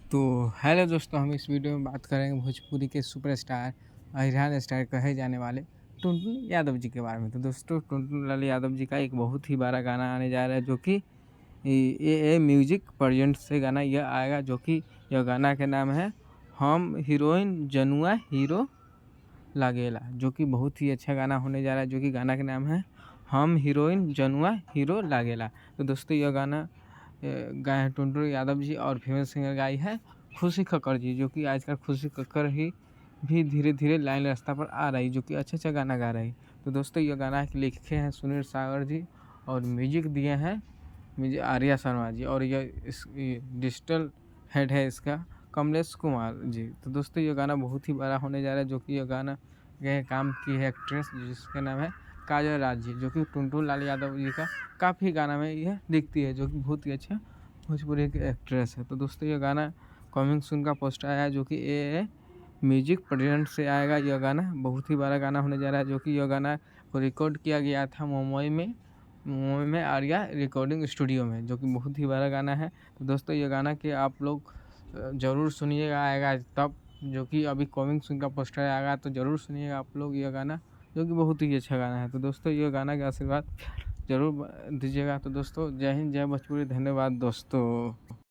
तो हेलो दोस्तों, हम इस वीडियो में बात करेंगे भोजपुरी के सुपरस्टार अहिरान स्टार कहे जाने वाले टुनटुन यादव जी के बारे में। तो दोस्तों, टुनटुन लाल यादव जी का एक बहुत ही बड़ा गाना आने जा रहा है, जो कि ये म्यूजिक प्रेजेंट से गाना यह आएगा, जो कि यह गाना के नाम है हम हीरोइन जनुआ हीरो लागेला, जो कि बहुत ही अच्छा गाना होने जा रहा है। जो कि गाना का नाम है हम हीरोइन जनुआ हीरो लागेला। तो दोस्तों, यह गाना गाए हैं टुनटुन यादव जी, और फेमस सिंगर गाई है खुशी कक्कड़ जी, जो कि आजकल खुशी कक्कड़ ही भी धीरे धीरे लाइन रास्ता पर आ रही, जो कि अच्छा अच्छा गाना गा रही। तो दोस्तों, यह गाना के लिखे हैं सुनील सागर जी, और म्यूजिक दिए हैं मुझे आर्या शर्मा जी, और यह इस डिजिटल हेड है इसका कमलेश कुमार जी। तो दोस्तों, ये गाना बहुत ही बड़ा होने जा रहा है। जो कि यह गाना के काम की है एक्ट्रेस, जिसका नाम है काजल राज जी, जो कि टुनटुन लाल यादव जी का काफ़ी गाना में यह दिखती है, जो कि बहुत ही अच्छा भोजपुरी की एक्ट्रेस है। तो दोस्तों, ये गाना कमिंग सून का पोस्टर आया है, जो कि ए म्यूजिक प्रेजेंट से आएगा। यह गाना बहुत ही बड़ा गाना होने जा रहा है, जो कि यह गाना को रिकॉर्ड किया गया था मुंबई में आर्या रिकॉर्डिंग स्टूडियो में, जो कि बहुत ही बड़ा गाना है। तो दोस्तों, ये गाना कि आप लोग ज़रूर सुनिएगा, आएगा तब, जो कि अभी कमिंग सून का पोस्टर आएगा, तो ज़रूर सुनिएगा आप लोग यह गाना, जो कि बहुत ही अच्छा गाना है। तो दोस्तों, ये गाना का आशीर्वाद ज़रूर दीजिएगा। तो दोस्तों, जय हिंद, जय भोजपुरी, धन्यवाद दोस्तों।